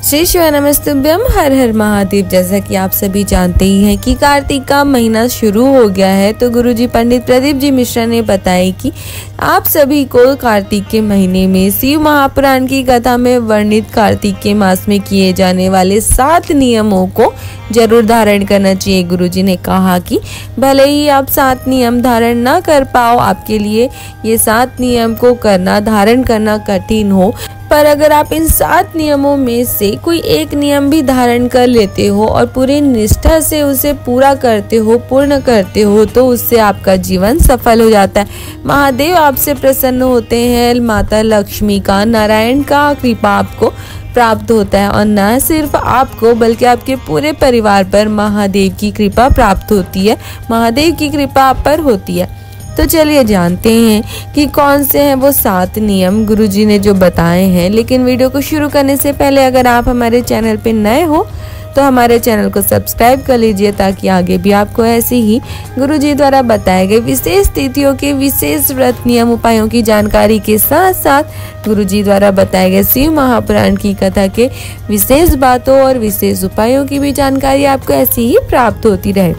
श्री शिव नमस्तुभ्यम, हर हर महादेव। जैसा कि आप सभी जानते ही हैं कि कार्तिक का महीना शुरू हो गया है, तो गुरुजी पंडित प्रदीप जी मिश्रा ने बताया कि आप सभी को कार्तिक के महीने में शिव महापुराण की कथा में वर्णित कार्तिक के मास में किए जाने वाले 7 नियमों को जरूर धारण करना चाहिए। गुरुजी ने कहा कि भले ही आप 7 नियम धारण ना कर पाओ, आपके लिए ये 7 नियम को करना धारण करना कठिन हो, पर अगर आप इन 7 नियमों में से कोई एक नियम भी धारण कर लेते हो और पूरी निष्ठा से उसे पूरा करते हो, पूर्ण करते हो, तो उससे आपका जीवन सफल हो जाता है। महादेव आपसे प्रसन्न होते हैं, माता लक्ष्मी का, नारायण का कृपा आपको प्राप्त होता है और न सिर्फ आपको बल्कि आपके पूरे परिवार पर महादेव की कृपा प्राप्त होती है, महादेव की कृपा आप पर होती है। तो चलिए जानते हैं कि कौन से हैं वो 7 नियम गुरुजी ने जो बताए हैं। लेकिन वीडियो को शुरू करने से पहले अगर आप हमारे चैनल पे नए हो तो हमारे चैनल को सब्सक्राइब कर लीजिए, ताकि आगे भी आपको ऐसे ही गुरुजी द्वारा बताए गए विशेष तिथियों के विशेष व्रत नियम उपायों की जानकारी के साथ साथ गुरुजी द्वारा बताए गए शिव महापुराण की कथा के विशेष बातों और विशेष उपायों की भी जानकारी आपको ऐसी ही प्राप्त होती रहे।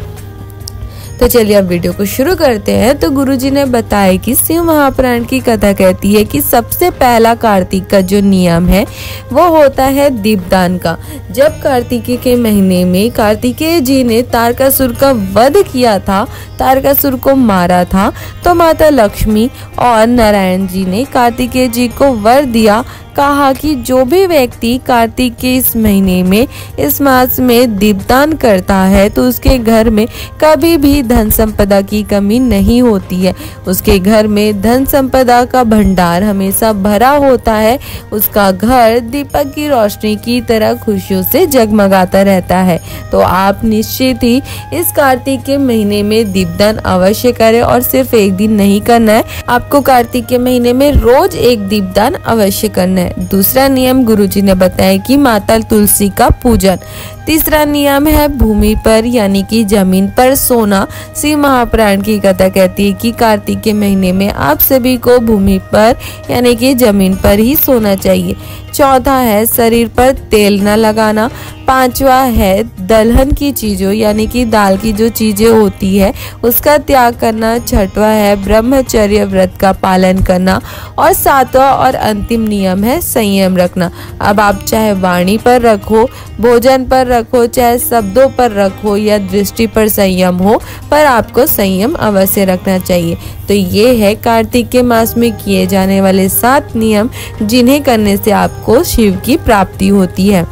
तो चलिए अब वीडियो को शुरू करते हैं। तो गुरुजी ने बताया कि शिव महापुराण की कथा कहती है कि सबसे पहला कार्तिक का जो नियम है वो होता है दीपदान का। जब कार्तिक के महीने में कार्तिकेय जी ने तारकासुर का वध किया था, तारकासुर को मारा था, तो माता लक्ष्मी और नारायण जी ने कार्तिकेय जी को वर दिया, कहा कि जो भी व्यक्ति कार्तिक के इस महीने में, इस मास में दीपदान करता है तो उसके घर में कभी भी धन संपदा की कमी नहीं होती है। उसके घर में धन संपदा का भंडार हमेशा भरा होता है, उसका घर दीपक की रोशनी की तरह खुशियों से जगमगाता रहता है। तो आप निश्चित ही इस कार्तिक के महीने में दीपदान अवश्य करें और सिर्फ एक दिन नहीं करना है, आपको कार्तिक के महीने में रोज एक दीपदान अवश्य करना है। दूसरा नियम गुरुजी ने बताया कि माता तुलसी का पूजन। तीसरा नियम है भूमि पर यानी कि जमीन पर सोना। शिव महापुराण की कथा कहती है कि कार्तिक के महीने में आप सभी को भूमि पर यानी कि जमीन पर ही सोना चाहिए। चौथा है शरीर पर तेल न लगाना। पांचवा है दलहन की चीजों यानी कि दाल की जो चीजें होती है उसका त्याग करना। छठवा है ब्रह्मचर्य व्रत का पालन करना और सातवां और अंतिम नियम है संयम रखना। अब आप चाहे वाणी पर रखो, भोजन पर रखो, चाहे शब्दों पर रखो या दृष्टि पर संयम हो, पर आपको संयम अवश्य रखना चाहिए। तो ये है कार्तिक के मास में किए जाने वाले 7 नियम, जिन्हें करने से आपको शिव की प्राप्ति होती है।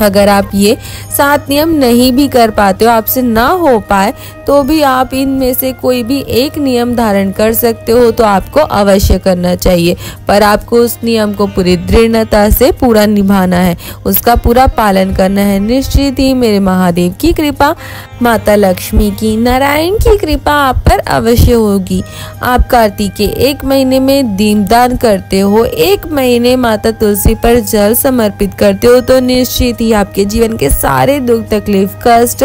अगर आप ये 7 नियम नहीं भी कर पाते हो, आपसे ना हो पाए, तो भी आप इनमें से कोई भी एक नियम धारण कर सकते हो, तो आपको अवश्य करना चाहिए। पर आपको उस नियम को पूरी दृढ़ता से पूरा निभाना है, उसका पूरा पालन करना है। निश्चित ही मेरे महादेव की कृपा, माता लक्ष्मी की, नारायण की कृपा आप पर अवश्य होगी। आप कार्तिक के 1 महीने में दीपदान करते हो, 1 महीने माता तुलसी पर जल समर्पित करते हो, तो निश्चित ही आपके जीवन के सारे दुख तकलीफ कष्ट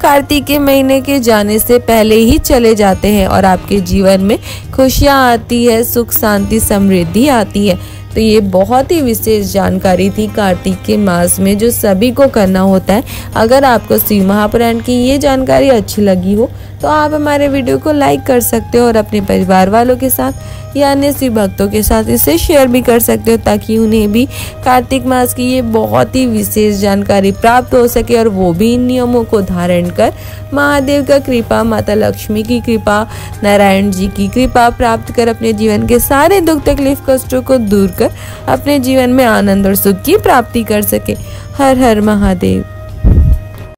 कार्तिक के महीने के जाने से पहले ही चले जाते हैं और आपके जीवन में खुशियां आती है, सुख शांति समृद्धि आती है। तो ये बहुत ही विशेष जानकारी थी कार्तिक के मास में जो सभी को करना होता है। अगर आपको शिव महापुराण की ये जानकारी अच्छी लगी हो तो आप हमारे वीडियो को लाइक कर सकते हो और अपने परिवार वालों के साथ या अन्य शिव भक्तों के साथ इसे शेयर भी कर सकते हो, ताकि उन्हें भी कार्तिक मास की ये बहुत ही विशेष जानकारी प्राप्त हो सके और वो भी इन नियमों को धारण कर महादेव का कृपा, माता लक्ष्मी की कृपा, नारायण जी की कृपा प्राप्त कर अपने जीवन के सारे दुख तकलीफ कष्टों को दूर कर अपने जीवन में आनंद और सुख की प्राप्ति कर सके। हर हर महादेव।